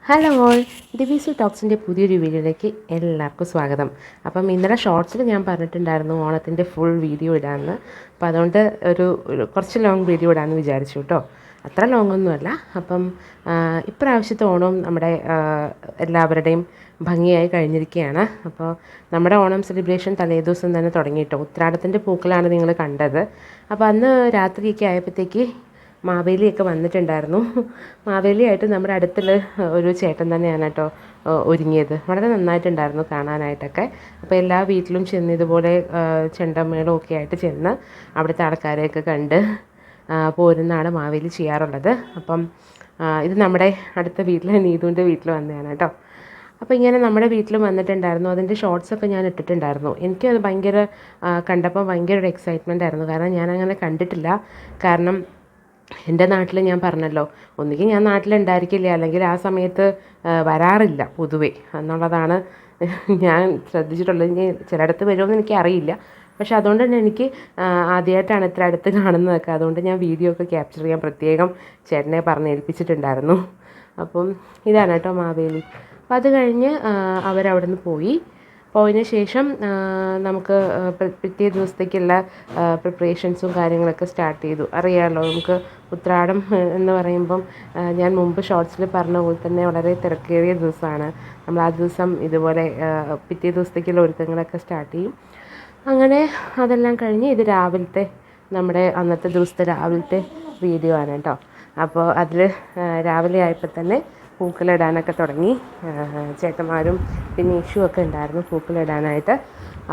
Hello all, ദിവ്യസു ടോക്സിൻ്റെ പുതിയൊരു വീഡിയോയിലേക്ക് എല്ലാവർക്കും സ്വാഗതം. അപ്പം ഇന്നലെ ഷോർട്സിൽ ഞാൻ പറഞ്ഞിട്ടുണ്ടായിരുന്നു ഓണത്തിൻ്റെ ഫുൾ വീഡിയോ ഇടാമെന്ന്. അപ്പോൾ അതുകൊണ്ട് കുറച്ച് ലോങ് വീഡിയോ ഇടാമെന്ന് വിചാരിച്ചു കേട്ടോ. അത്ര ലോങ് ഒന്നുമല്ല. അപ്പം ഇപ്രാവശ്യത്തെ ഓണം നമ്മുടെ എല്ലാവരുടെയും ഭംഗിയായി കഴിഞ്ഞിരിക്കുകയാണ്. അപ്പോൾ നമ്മുടെ ഓണം സെലിബ്രേഷൻ തലേദിവസം തന്നെ തുടങ്ങിയിട്ടോ. ഉത്രാടത്തിൻ്റെ പൂക്കളാണ് നിങ്ങൾ കണ്ടത്. അപ്പോൾ അന്ന് രാത്രിയൊക്കെ ആയപ്പോഴത്തേക്ക് മാവേലിയൊക്കെ വന്നിട്ടുണ്ടായിരുന്നു. മാവേലിയായിട്ട് നമ്മുടെ അടുത്തുള്ള ഒരു ചേട്ടൻ തന്നെയാണ് കേട്ടോ ഒരുങ്ങിയത്. വളരെ നന്നായിട്ടുണ്ടായിരുന്നു കാണാനായിട്ടൊക്കെ. അപ്പോൾ എല്ലാ വീട്ടിലും ചെന്ന് ഇതുപോലെ ചെണ്ടമേളവും ഒക്കെ ആയിട്ട് ചെന്ന് അവിടുത്തെ ആൾക്കാരെയൊക്കെ കണ്ട് പോരുന്നാണ് മാവേലി ചെയ്യാറുള്ളത്. അപ്പം ഇത് നമ്മുടെ അടുത്ത വീട്ടിൽ നീതുവിൻ്റെ വീട്ടിൽ വന്നതാണ് കേട്ടോ. അപ്പോൾ ഇങ്ങനെ നമ്മുടെ വീട്ടിൽ വന്നിട്ടുണ്ടായിരുന്നു. അതിൻ്റെ ഷോർട്സൊക്കെ ഞാൻ ഇട്ടിട്ടുണ്ടായിരുന്നു. എനിക്കത് ഭയങ്കര കണ്ടപ്പോൾ ഭയങ്കര ഒരു എക്സൈറ്റ്മെൻ്റ് ആയിരുന്നു. കാരണം ഞാനങ്ങനെ കണ്ടിട്ടില്ല. കാരണം എൻ്റെ നാട്ടിൽ ഞാൻ പറഞ്ഞല്ലോ, ഒന്നുകിൽ ഞാൻ നാട്ടിലുണ്ടായിരിക്കില്ല, അല്ലെങ്കിൽ ആ സമയത്ത് വരാറില്ല പൊതുവേ എന്നുള്ളതാണ് ഞാൻ ശ്രദ്ധിച്ചിട്ടുള്ളത്. ഇനി ചിലയിടത്ത് വരുമെന്ന് എനിക്കറിയില്ല. പക്ഷെ അതുകൊണ്ട് തന്നെ എനിക്ക് ആദ്യമായിട്ടാണ് ഇത്ര അടുത്ത് കാണുന്നതൊക്കെ. അതുകൊണ്ട് ഞാൻ വീഡിയോ ഒക്കെ ക്യാപ്ചർ ചെയ്യാൻ പ്രത്യേകം ചേട്ടനെ പറഞ്ഞേൽപ്പിച്ചിട്ടുണ്ടായിരുന്നു. അപ്പം ഇതാണ് കേട്ടോ മാവേലി. അപ്പോൾ അത് കഴിഞ്ഞ് അവരവിടെ നിന്ന് പോയതിന് ശേഷം നമുക്ക് പിറ്റേ ദിവസത്തേക്കുള്ള പ്രിപ്പറേഷൻസും കാര്യങ്ങളൊക്കെ സ്റ്റാർട്ട് ചെയ്തു. അറിയാമല്ലോ, നമുക്ക് ഉത്രാടം എന്ന് പറയുമ്പം ഞാൻ മുമ്പ് ഷോർട്സിൽ പറഞ്ഞ പോലെ തന്നെ വളരെ തിരക്കേറിയ ദിവസമാണ്. നമ്മൾ ആ ദിവസം ഇതുപോലെ പിറ്റേ ദിവസത്തേക്കുള്ള ഒരുക്കങ്ങളൊക്കെ സ്റ്റാർട്ട് ചെയ്യും. അങ്ങനെ അതെല്ലാം കഴിഞ്ഞ് ഇത് രാവിലത്തെ നമ്മുടെ അന്നത്തെ ദിവസത്തെ രാവിലത്തെ വീഡിയോ ആണ് കേട്ടോ. അപ്പോൾ അതിൽ രാവിലെ ആയപ്പോൾ തന്നെ പൂക്കളിടാനൊക്കെ തുടങ്ങി. ചേട്ടന്മാരും പിന്നെ ഇഷുവൊക്കെ ഉണ്ടായിരുന്നു പൂക്കളിടാനായിട്ട്.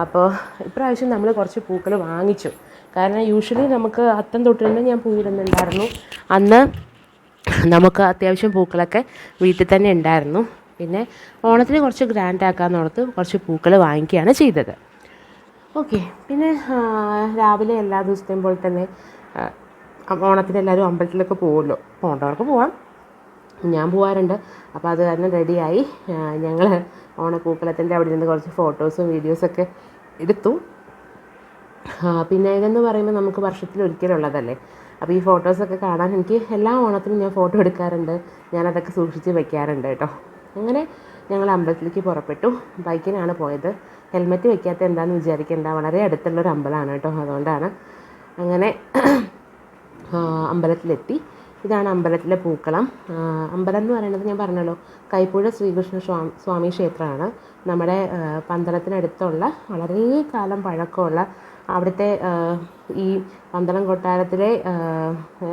അപ്പോൾ ഇപ്രാവശ്യം നമ്മൾ കുറച്ച് പൂക്കൾ വാങ്ങിച്ചു. കാരണം യൂഷ്വലി നമുക്ക് അത്തം തൊട്ട് തന്നെ ഞാൻ പൂവിടുന്നുണ്ടായിരുന്നു. അന്ന് നമുക്ക് അത്യാവശ്യം പൂക്കളൊക്കെ വീട്ടിൽ തന്നെ ഉണ്ടായിരുന്നു. പിന്നെ ഓണത്തിന് കുറച്ച് ഗ്രാൻഡ് ആക്കാമെന്ന് ഓർത്ത് കുറച്ച് പൂക്കൾ വാങ്ങിക്കുകയാണ് ചെയ്തത്. ഓക്കെ. പിന്നെ രാവിലെ എല്ലാ ദിവസത്തെയും പോലെ തന്നെ ഓണത്തിന് എല്ലാവരും അമ്പലത്തിലൊക്കെ പോകുമല്ലോ. പോകേണ്ടവർക്ക് പോവാം, ഞാൻ പോകാറുണ്ട്. അപ്പോൾ അത് കാരണം റെഡിയായി. ഞങ്ങൾ ഓണപ്പൂക്കളത്തിൻ്റെ അവിടെ നിന്ന് കുറച്ച് ഫോട്ടോസും വീഡിയോസൊക്കെ എടുത്തു. പിന്നെ ഇതെന്ന് പറയുമ്പോൾ നമുക്ക് വർഷത്തിലൊരിക്കലുള്ളതല്ലേ. അപ്പോൾ ഈ ഫോട്ടോസൊക്കെ കാണാൻ എനിക്ക് എല്ലാ ഓണത്തിനും ഞാൻ ഫോട്ടോ എടുക്കാറുണ്ട്. ഞാനതൊക്കെ സൂക്ഷിച്ച് വയ്ക്കാറുണ്ട് കേട്ടോ. അങ്ങനെ ഞങ്ങൾ അമ്പലത്തിലേക്ക് പുറപ്പെട്ടു. ബൈക്കിനാണ് പോയത്. ഹെൽമെറ്റ് വയ്ക്കാത്ത എന്താണെന്ന് വിചാരിക്കേണ്ട, വളരെ അടുത്തുള്ളൊരു അമ്പലമാണ് കേട്ടോ. അതുകൊണ്ടാണ്. അങ്ങനെ അമ്പലത്തിലെത്തി. ഇതാണ് അമ്പലത്തിലെ പൂക്കളം. അമ്പലം എന്ന് പറയുന്നത് ഞാൻ പറഞ്ഞല്ലോ, കൈപ്പുഴ ശ്രീകൃഷ്ണ സ്വാമി ക്ഷേത്രമാണ്. നമ്മുടെ പന്തളത്തിനടുത്തുള്ള വളരെ കാലം പഴക്കമുള്ള അവിടുത്തെ ഈ പന്തളം കൊട്ടാരത്തിലെ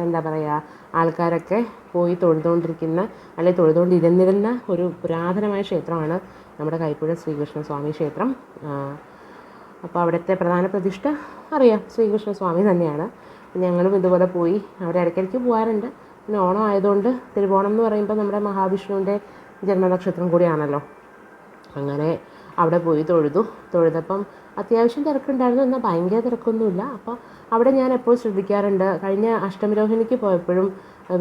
എന്താ പറയുക, ആൾക്കാരൊക്കെ പോയി തൊഴുതുകൊണ്ടിരിക്കുന്ന അല്ലെങ്കിൽ തൊഴുതുകൊണ്ടിരുന്നിരുന്ന ഒരു പുരാതനമായ ക്ഷേത്രമാണ് നമ്മുടെ കൈപ്പുഴ ശ്രീകൃഷ്ണ സ്വാമി ക്ഷേത്രം. അപ്പോൾ അവിടുത്തെ പ്രധാന പ്രതിഷ്ഠ അറിയാം, ശ്രീകൃഷ്ണ സ്വാമി തന്നെയാണ്. ഞങ്ങളും ഇതുപോലെ പോയി അവിടെ ഇടയ്ക്കിടയ്ക്ക് പോകാറുണ്ട്. പിന്നെ ഓണം ആയതുകൊണ്ട് തിരുവോണം എന്ന് പറയുമ്പോൾ നമ്മുടെ മഹാവിഷ്ണുവിൻ്റെ ജന്മനക്ഷത്രം കൂടിയാണല്ലോ. അങ്ങനെ അവിടെ പോയി തൊഴുതപ്പം അത്യാവശ്യം തിരക്കുണ്ടായിരുന്നു. എന്നാൽ ഭയങ്കര തിരക്കൊന്നുമില്ല. അപ്പോൾ അവിടെ ഞാൻ എപ്പോഴും ശ്രദ്ധിക്കാറുണ്ട്. കഴിഞ്ഞ അഷ്ടമിരോഹിണിക്ക് പോയപ്പോഴും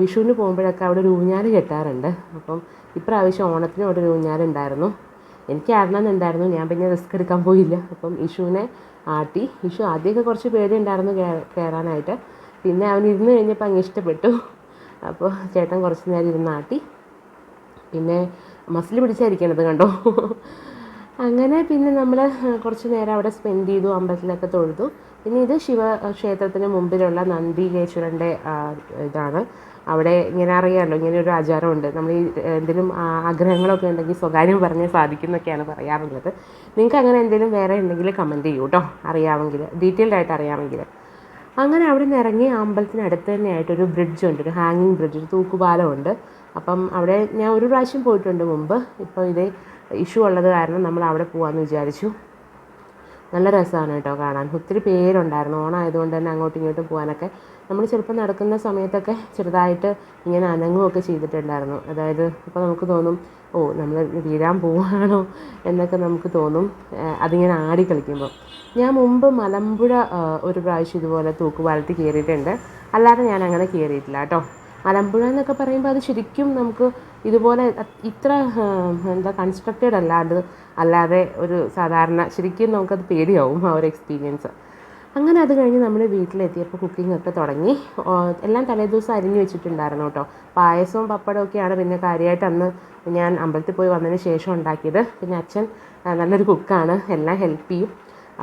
വിഷുവിന് പോകുമ്പോഴൊക്കെ അവിടെ ഒരു ഊഞ്ഞാൽ കെട്ടാറുണ്ട്. അപ്പം ഇപ്രാവശ്യം ഓണത്തിന് അവിടെ ഒരു ഊഞ്ഞാലുണ്ടായിരുന്നു. എനിക്ക് ആടണമെന്നുണ്ടായിരുന്നു. ഞാൻ പിന്നെ റിസ്ക് എടുക്കാൻ പോയില്ല. അപ്പം ഇഷുവിനെ ആട്ടി. ഇഷു ആദ്യമൊക്കെ കുറച്ച് പേടിയുണ്ടായിരുന്നു കയറാനായിട്ട്. പിന്നെ അവൻ ഇരുന്ന് കഴിഞ്ഞപ്പോൾ അങ്ങ് ഇഷ്ടപ്പെട്ടു. അപ്പോൾ ചേട്ടൻ കുറച്ച് നേരം ഇരുന്ന് ആട്ടി. പിന്നെ മസിൽ പിടിച്ചായിരിക്കണത് കണ്ടോ. അങ്ങനെ പിന്നെ നമ്മൾ കുറച്ച് നേരം അവിടെ സ്പെൻഡ് ചെയ്തു, അമ്പലത്തിലൊക്കെ തൊഴുതു. പിന്നെ ഇത് ശിവക്ഷേത്രത്തിന് മുമ്പിലുള്ള നന്ദികേശ്വരൻ്റെ ഇതാണ്. അവിടെ ഇങ്ങനെ അറിയാമല്ലോ, ഇങ്ങനെ ഒരു ആചാരമുണ്ട്. നമ്മൾ ഈ എന്തെങ്കിലും ആഗ്രഹങ്ങളൊക്കെ ഉണ്ടെങ്കിൽ സ്വകാര്യം പറഞ്ഞാൽ സാധിക്കുന്നൊക്കെയാണ് പറയാറുള്ളത്. നിങ്ങൾക്ക് അങ്ങനെ എന്തെങ്കിലും വേറെ ഉണ്ടെങ്കിൽ കമൻറ്റ് ചെയ്യൂ കേട്ടോ, അറിയാമെങ്കിൽ, ഡീറ്റെയിൽഡായിട്ട് അറിയാമെങ്കിൽ. അങ്ങനെ അവിടെ നിന്ന് ഇറങ്ങി അമ്പലത്തിനടുത്ത് തന്നെയായിട്ടൊരു ബ്രിഡ്ജുണ്ട്, ഒരു ഹാങ്ങിങ് ബ്രിഡ്ജ്, ഒരു തൂക്കുപാലമുണ്ട്. അപ്പം അവിടെ ഞാൻ ഒരു പ്രാവശ്യം പോയിട്ടുണ്ട് മുമ്പ്. ഇപ്പോൾ ഇത് ഇഷ്യൂ ഉള്ളത് കാരണം നമ്മൾ അവിടെ പോകാമെന്ന് വിചാരിച്ചു. നല്ല രസമാണ് കേട്ടോ കാണാൻ. ഒത്തിരി പേരുണ്ടായിരുന്നു. ഓണം ആയതുകൊണ്ട് തന്നെ അങ്ങോട്ടും ഇങ്ങോട്ടും പോകാനൊക്കെ. നമ്മൾ ചിലപ്പോൾ നടക്കുന്ന സമയത്തൊക്കെ ചെറുതായിട്ട് ഇങ്ങനെ അനങ്ങുകയൊക്കെ ചെയ്തിട്ടുണ്ടായിരുന്നു. അതായത് അപ്പോൾ നമുക്ക് തോന്നും, ഓ നമ്മൾ വീഴാൻ പോവുകയാണോ എന്നൊക്കെ നമുക്ക് തോന്നും അതിങ്ങനെ ആടി കളിക്കുമ്പോൾ. ഞാൻ മുമ്പ് മലമ്പുഴ ഒരു പ്രാവശ്യം ഇതുപോലെ തൂക്കുപാലത്തിൽ കയറിയിട്ടുണ്ട്. അല്ലാതെ ഞാൻ അങ്ങനെ കയറിയിട്ടില്ല കേട്ടോ. മലമ്പുഴ എന്നൊക്കെ പറയുമ്പോൾ അത് ശരിക്കും നമുക്ക് ഇതുപോലെ ഇത്ര എന്താ കൺസ്ട്രക്റ്റഡ് അല്ലാതെ ഒരു സാധാരണ ശരിക്കും നമുക്കത് പേടിയാവും ആ ഒരു എക്സ്പീരിയൻസ്. അങ്ങനെ അത് കഴിഞ്ഞ് നമ്മൾ വീട്ടിലെത്തിയപ്പോൾ കുക്കിംഗ് ഒക്കെ തുടങ്ങി. എല്ലാം തലേദിവസം അരിഞ്ഞ് വെച്ചിട്ടുണ്ടായിരുന്നു കേട്ടോ. പായസവും പപ്പടമൊക്കെയാണ് പിന്നെ കാര്യമായിട്ട് അന്ന് ഞാൻ അമ്പലത്തിൽ പോയി വന്നതിന് ശേഷം ഉണ്ടാക്കിയത്. പിന്നെ അച്ഛൻ നല്ലൊരു കുക്കാണ്, എല്ലാം ഹെൽപ്പ് ചെയ്യും.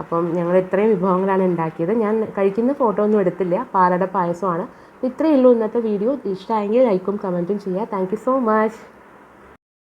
അപ്പം ഞങ്ങൾ ഇത്രയും വിഭവങ്ങളാണ് ഉണ്ടാക്കിയത്. ഞാൻ കഴിക്കുന്ന ഫോട്ടോ ഒന്നും എടുത്തില്ല, പാലട പായസമാണ്. ഇത്രയേ ഉള്ളൂ ഇന്നത്തെ വീഡിയോ. ഇഷ്ടമായെങ്കിൽ ലൈക്കും കമൻറ്റും ചെയ്യുക. Thank you so much.